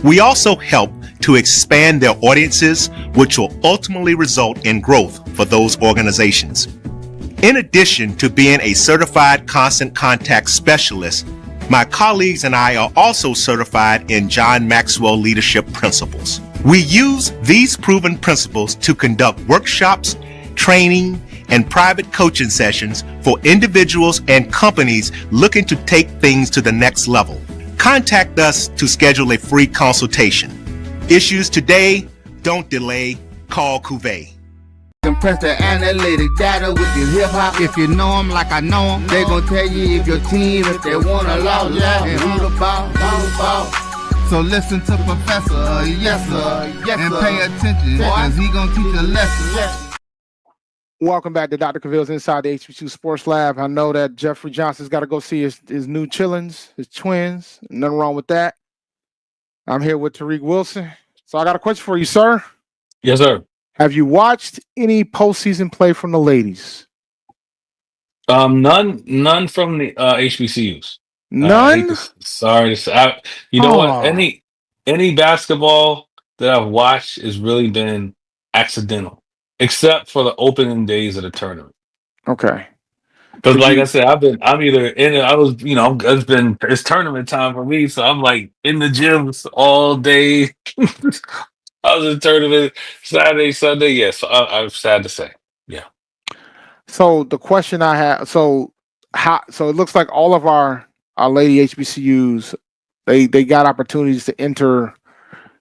We also help to expand their audiences, which will ultimately result in growth for those organizations. In addition to being a certified constant contact specialist, my colleagues and I are also certified in John Maxwell Leadership Principles. We use these proven principles to conduct workshops, training, and private coaching sessions for individuals and companies looking to take things to the next level. Contact us to schedule a free consultation. Issues today, don't delay, call Cavil. Compress the analytic data with your hip hop. If you know them like I know them, they gon' tell you if your team, if they wanna lose, and who the ball. So listen to Professor, yes sir, and pay attention, cause he gonna teach a lesson. Welcome back to Dr. Cavil's Inside the HBCU Sports Lab. I know that Jeffrey Johnson's got to go see his new chillins, his twins. Nothing wrong with that. I'm here with Tariq Wilson. So I got a question for you, sir. Yes, sir. Have you watched any postseason play from the ladies? None from the HBCUs. None? Sorry, you know what? Any basketball that I've watched has really been accidental, except for the opening days of the tournament. Okay. But like I said, I'm either in it. It's tournament time for me, so I'm like in the gyms all day. I was in tournament Saturday, Sunday. Yes, I'm sad to say. Yeah. So the question I have, so it looks like all of our lady HBCUs, they got opportunities to enter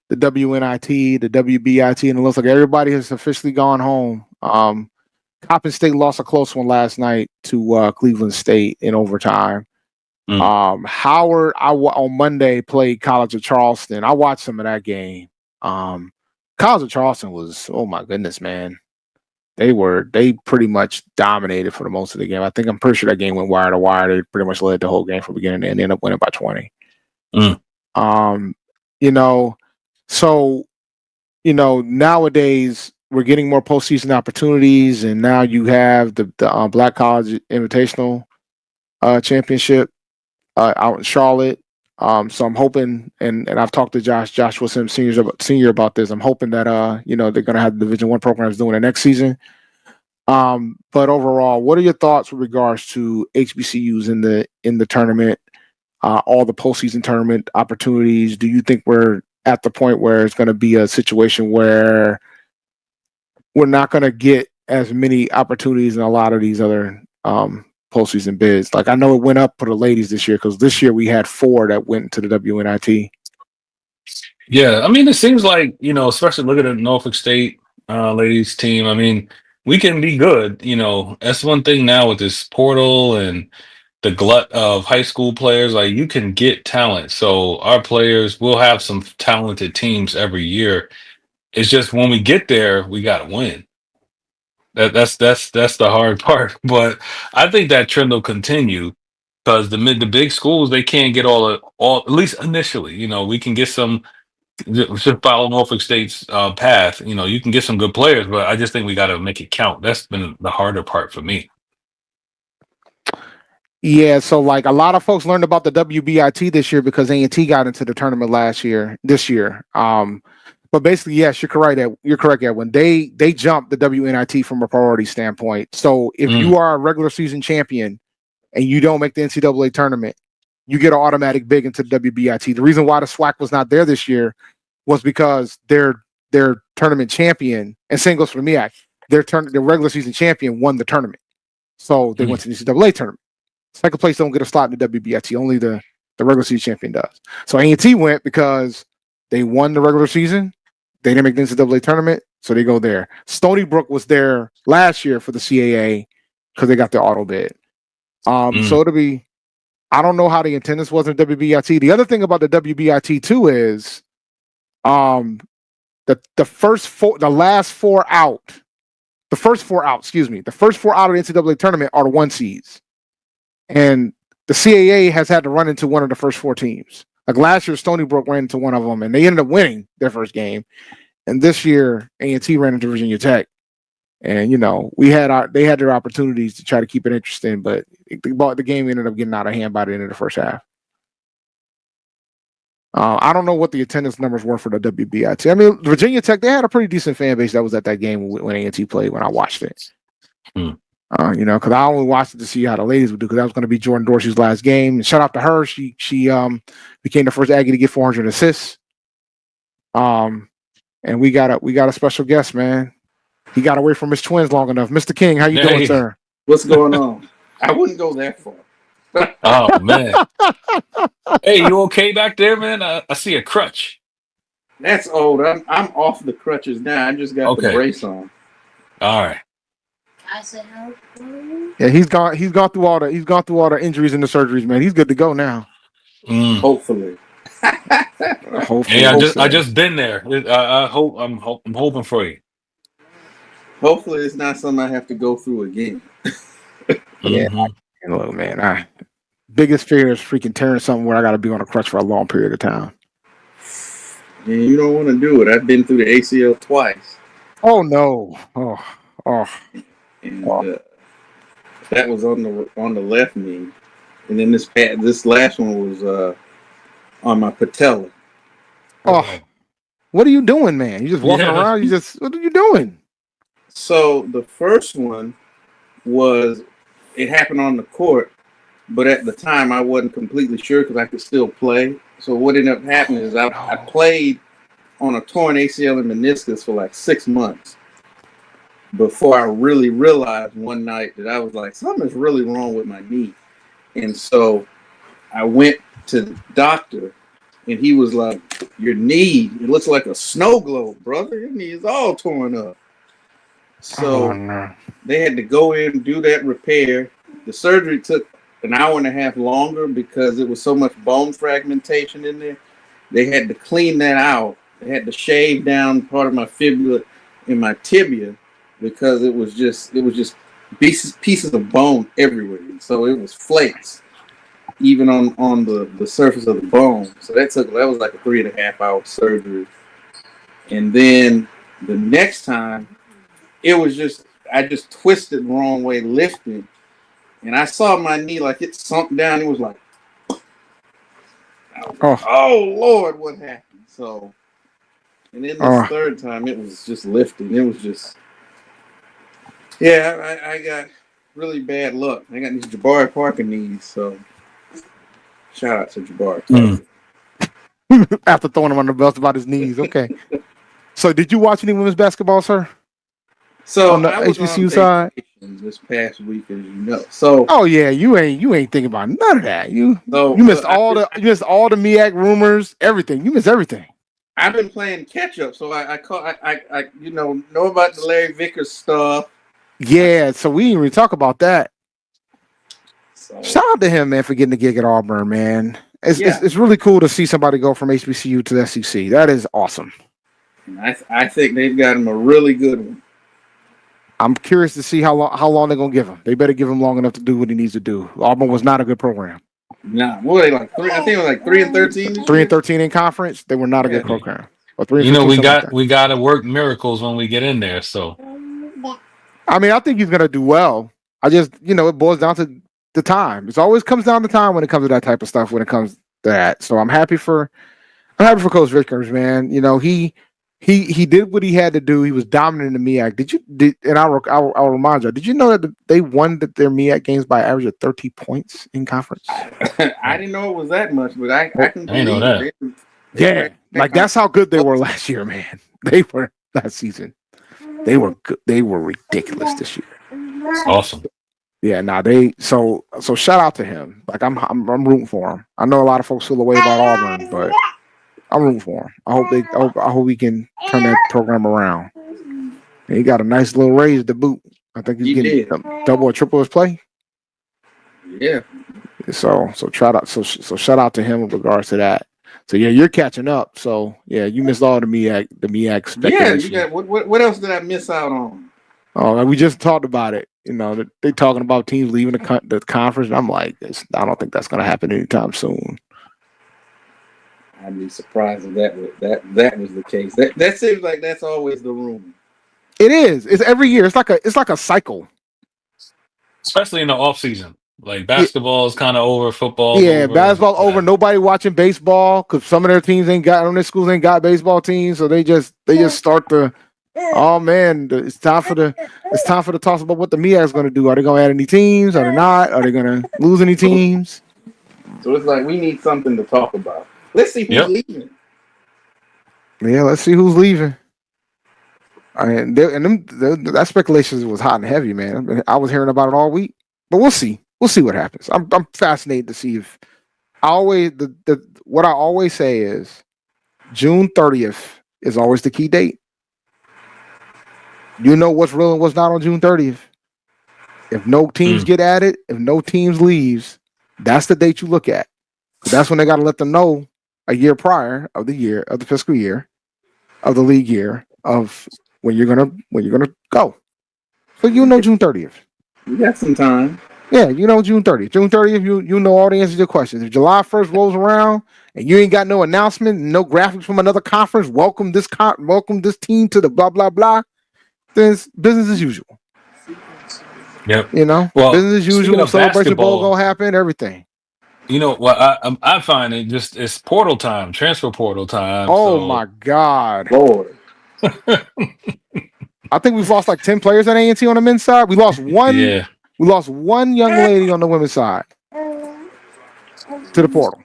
the WNIT, the WBIT, and it looks like everybody has officially gone home. Coppin State lost a close one last night to Cleveland State in overtime. Howard, on Monday, played College of Charleston. I watched some of that game. College of Charleston was, oh my goodness, man. They pretty much dominated for the most of the game. I'm pretty sure that game went wire to wire. They pretty much led the whole game from beginning to end. They ended up winning by 20. Nowadays we're getting more postseason opportunities, and now you have the Black College Invitational Championship out in Charlotte. So I'm hoping, and I've talked to Josh Wilson senior about this. I'm hoping that they're going to have the Division I programs doing it next season. But overall, what are your thoughts with regards to HBCUs in the tournament, all the postseason tournament opportunities? Do you think we're at the point where it's going to be a situation where we're not going to get as many opportunities in a lot of these other postseason bids? Like, I know it went up for the ladies this year, because this year we had 4 that went into the WNIT. Yeah, I mean, it seems like, especially looking at Norfolk State ladies team, I mean, we can be good. That's one thing now with this portal and the glut of high school players. Like you can get talent. So our players will have some talented teams every year. It's just when we get there, we gotta win. That's the hard part. But I think that trend will continue because the big schools they can't get all at least initially. We can get some just follow Norfolk State's path. You can get some good players, but I just think we got to make it count. That's been the harder part for me. Yeah, so like a lot of folks learned about the WBIT this year because A&T got into the tournament this year. But basically, yes, you're correct, Edwin. They jumped the WNIT from a priority standpoint. So if you are a regular season champion and you don't make the NCAA tournament, you get an automatic bid into the WBIT. The reason why the SWAC was not there this year was because their tournament champion, and same goes for the MEAC, their regular season champion won the tournament. So they went to the NCAA tournament. Second place don't get a slot in the WBIT. Only the regular season champion does. So A&T went because they won the regular season. They didn't make the NCAA tournament, so they go there. Stony Brook was there last year for the CIAA because they got their auto bid. So it'll be, I don't know how the attendance was in WBIT. The other thing about the WBIT too is the first four out of the NCAA tournament are the 1 seeds. And the CAA has had to run into one of the first 4 teams. Like last year, Stony Brook ran into one of them, and they ended up winning their first game. And this year, A&T ran into Virginia Tech, and they had their opportunities to try to keep it interesting, but the game ended up getting out of hand by the end of the first half. I don't know what the attendance numbers were for the WBIT. I mean, Virginia Tech, they had a pretty decent fan base that was at that game when A&T played. When I watched it. Because I only watched it to see how the ladies would do. Because that was going to be Jordan Dorsey's last game. And shout out to her. She became the first Aggie to get 400 assists. And we got a special guest, man. He got away from his twins long enough. Mr. King, how you doing, sir? What's going on? I wouldn't go that far. Oh man. Hey, you okay back there, man? I see a crutch. That's old. I'm off the crutches now. I just got the brace on. All right. Yeah, he's gone through all the injuries and the surgeries, man. He's good to go now. Hopefully. Hey, I just been there. I'm hoping for you. Hopefully, it's not something I have to go through again. Yeah, look, man. Biggest fear is freaking tearing something where I got to be on a crutch for a long period of time. Yeah, you don't want to do it. I've been through the ACL twice. Oh no! And that was on the left knee, and then this last one was on my patella. Oh, what are you doing, man? You just walking around? What are you doing? So the first one it happened on the court, but at the time I wasn't completely sure because I could still play. So what ended up happening is I played on a torn ACL and meniscus for like 6 months before I really realized one night that I was like, something's really wrong with my knee. And so I went to the doctor, and he was like, your knee, it looks like a snow globe, brother. Your knee is all torn up. So they had to go in and do that repair. The surgery took an hour and a half longer because it was so much bone fragmentation in there. They had to clean that out. They had to shave down part of my fibula and my tibia because it was just pieces of bone everywhere. So it was flakes, even on the surface of the bone. So that was like a 3.5 hour surgery. And then the next time, I just twisted the wrong way lifting. And I saw my knee like it sunk down. It was like, oh Lord, what happened? So, and then this third time, it was just lifting. It was just, I got really bad luck. I got these Jabari Parker knees. So, shout out to Jabari. After throwing him on the bus about his knees. Okay. So, did you watch any women's basketball, sir? So on the HBCU side this past week, as you know. So you ain't thinking about none of that. You missed all the MEAC rumors, everything. You missed everything. I've been playing catch up, so I know about the Larry Vickers stuff. Yeah, so we didn't even talk about that. Shout out to him, man, for getting the gig at Auburn, man. It's really cool to see somebody go from HBCU to the SEC. That is awesome. I think they've got him a really good one. I'm curious to see how long they're gonna give him. They better give him long enough to do what he needs to do. Auburn was not a good program. Nah, what were they like? I think it was like 3-13. 3-13 in conference. They were not a good program. Or 3-15, we got to work miracles when we get in there. So, I mean, I think he's gonna do well. I just, it boils down to the time. It always comes down to time when it comes to that type of stuff. When it comes to that, so I'm happy for Coach Vickers, man. He did what he had to do. He was dominant in the MEAC. And I'll remind you. Did you know that they won their MEAC games by an average of 30 points in conference? I didn't know it was that much, but I can know that. Yeah, like that's how good they were last year, man. They were last season. They were good. They were ridiculous this year. Awesome. Yeah, so shout out to him. Like I'm rooting for him. I know a lot of folks feel the way about Auburn, but I'm rooting for him. I hope we can turn that program around. And he got a nice little raise to boot. I think he's getting double or triple his play. Yeah. So shout out to him in regards to that. So yeah, you're catching up. So yeah, you missed all the MEAC speculation. Yeah, what else did I miss out on? Oh, we just talked about it. They talking about teams leaving the conference. And I'm like, I don't think that's going to happen anytime soon. I'd be surprised if that was the case. That seems like that's always the rumor. It is. It's every year. It's like a cycle. Especially in the off season. Like basketball is kind of over, football. Yeah, basketball over. Nobody watching baseball because some of their teams their schools ain't got baseball teams, so they just start to. Oh man, it's time for the toss about what the MEAC is going to do. Are they going to add any teams? Are they not? Are they going to lose any teams? So it's like we need something to talk about. Let's see who's leaving. Yeah, let's see who's leaving. That speculation was hot and heavy, man. I was hearing about it all week, but we'll see. We'll see what happens. I'm fascinated to see if what I always say is June 30th is always the key date. You know what's real and what's not on June 30th. If no teams get added, if no teams leaves, that's the date you look at. That's when they got to let them know a year prior of the fiscal year, of the league year, of when you're gonna go. So June 30th. You got some time. Yeah, June 30th. June 30th, you know all the answers to your questions. If July 1st rolls around and you ain't got no announcement, no graphics from another conference, welcome this team to the blah blah blah. Then it's business as usual. Yep. Business as usual. Celebration Bowl gonna happen. Everything. I find it's portal time, transfer portal time. Oh my God, Lord! I think we've lost like 10 players at A&T on the men's side. We lost one. Yeah. We lost one young lady on the women's side to the portal.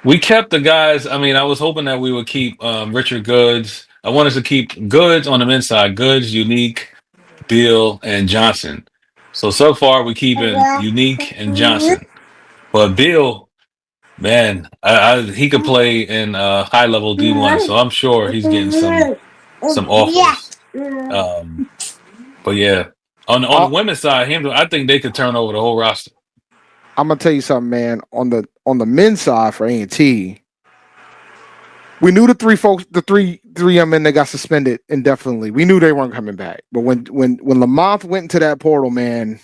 We kept the guys. I mean, I was hoping that we would keep Richard Goods. I wanted to keep Goods on the men's side. Goods, Unique, Beal, and Johnson. So far we're keeping Unique and Johnson. But Beal, man, he could play in high level D1, so I'm sure he's getting some offers. But yeah, on the women's side, I think they could turn over the whole roster. I'm gonna tell you something, man. On the men's side for A&T, we knew the three young men that got suspended indefinitely. We knew they weren't coming back. But when Lamont went into that portal, man,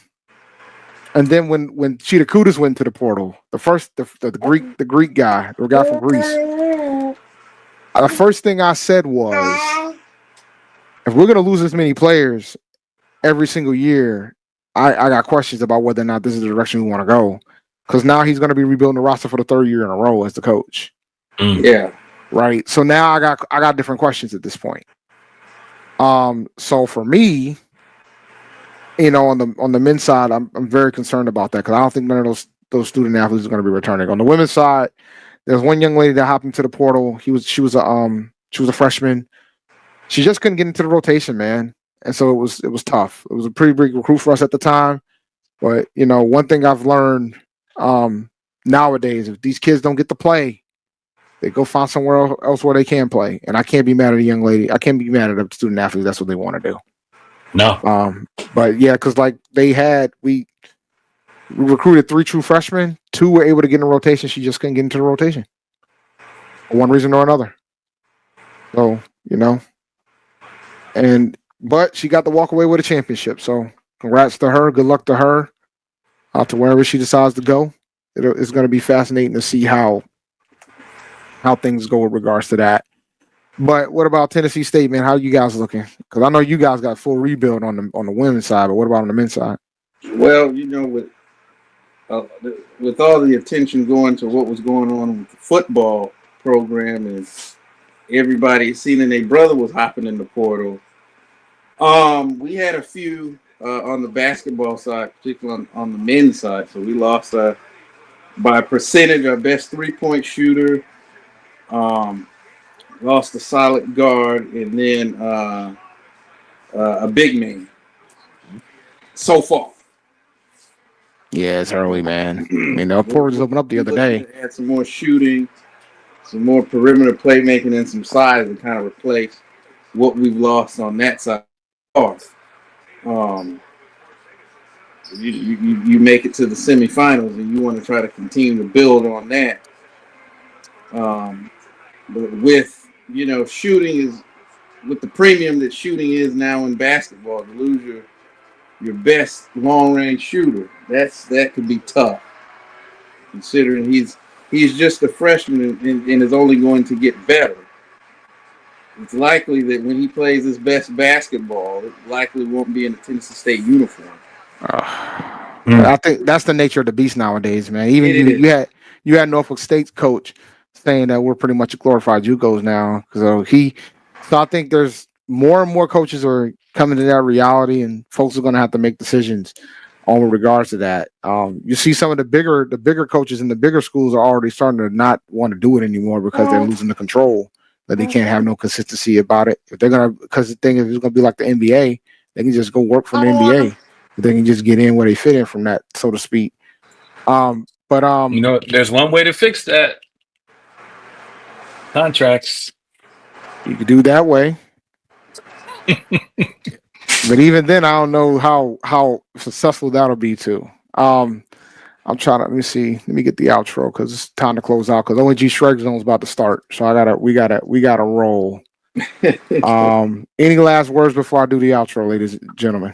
and then when Cheetah Kudas went to the portal, the Greek guy, the guy from Greece, the first thing I said was, if we're gonna lose this many players every single year, I got questions about whether or not this is the direction we want to go. Because now he's gonna be rebuilding the roster for the third year in a row as the coach. Yeah. Right. So now I got different questions at this point. So for me, on the men's side, I'm very concerned about that because I don't think none of those student athletes are going to be returning. On the women's side, there's one young lady that hopped into the portal. She was a freshman. She just couldn't get into the rotation, man. And so it was tough. It was a pretty big recruit for us at the time. But one thing I've learned nowadays, if these kids don't get to play, they go find somewhere else where they can play. And I can't be mad at a young lady. I can't be mad at a student athlete. That's what they want to do. No. But yeah, because like We recruited 3 true freshmen. 2 were able to get in the rotation. She just couldn't get into the rotation for one reason or another. So, but she got to walk away with a championship. So congrats to her. Good luck to her. Out to wherever she decides to go. It's going to be fascinating to see how things go with regards to that. But what about Tennessee State, man? How are you guys looking? Because I know you guys got full rebuild on the women's side, but what about on the men's side? Well, with all the attention going to what was going on with the football program, is everybody seen and their brother was hopping in the portal. We had a few on the basketball side, particularly on the men's side. So we lost by a percentage our best 3-point shooter. Lost a solid guard, and then a big man. So far. Yeah, it's early, man. I mean, the portal just opened up the other day. Add some more shooting, some more perimeter playmaking, and some size to kind of replace what we've lost on that side. You make it to the semifinals, and you want to try to continue to build on that. But with shooting is with the premium that shooting is now in basketball, to lose your best long range shooter, that could be tough. Considering he's just a freshman and is only going to get better. It's likely that when he plays his best basketball, it likely won't be in a Tennessee State uniform. I think that's the nature of the beast nowadays, man. Even you had Norfolk State's coach saying that we're pretty much glorified JUCOs now. So I think there's more and more coaches are coming to that reality, and folks are going to have to make decisions on regards to that. You see some of the bigger coaches in the bigger schools are already starting to not want to do it anymore because they're losing the control, that they can't have no consistency about it. If they're gonna, because the thing is, it's gonna be like the NBA, they can just go work from the NBA. They can just get in where they fit in from that, so to speak. There's one way to fix that. Contracts. You could do that way. But even then, I don't know how successful that'll be too. I'm trying to let me get the outro because it's time to close out because ONG Shrek Zone is about to start. So we gotta roll. Any last words before I do the outro, ladies and gentlemen?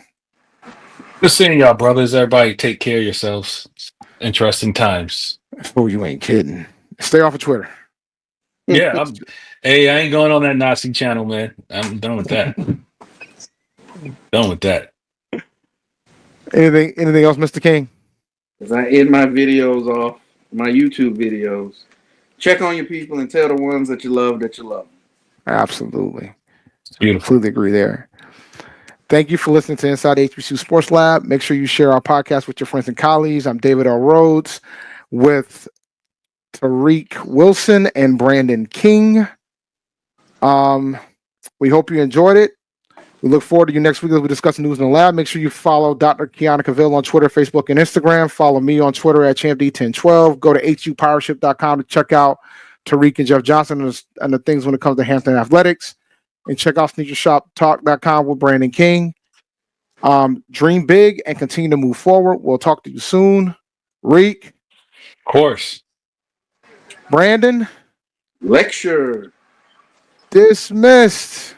Just seeing y'all, brothers. Everybody take care of yourselves. Interesting times. Oh, you ain't kidding. Stay off of Twitter. Yeah, I ain't going on that Nazi channel, man. I'm done with that. Done with that. Anything else, Mr. King? As I end my videos off, my YouTube videos, check on your people and tell the ones that you love that you love. Absolutely. Beautiful. Completely agree there. Thank you for listening to Inside HBCU Sports Lab. Make sure you share our podcast with your friends and colleagues. I'm David Rhodes with Tariq Wilson and Brandon King. We hope you enjoyed it. We look forward to you next week as we discuss news in the lab. Make sure you follow Dr. Kenyatta Cavil on Twitter, Facebook, and Instagram. Follow me on Twitter at ChampD1012. Go to hupowership.com to check out Tariq and Jeff Johnson and the things when it comes to Hampton athletics. And check out sneakershoptalk.com with Brandon King. Dream big and continue to move forward. We'll talk to you soon. Reek. Of course. Brandon. Lecture. Dismissed.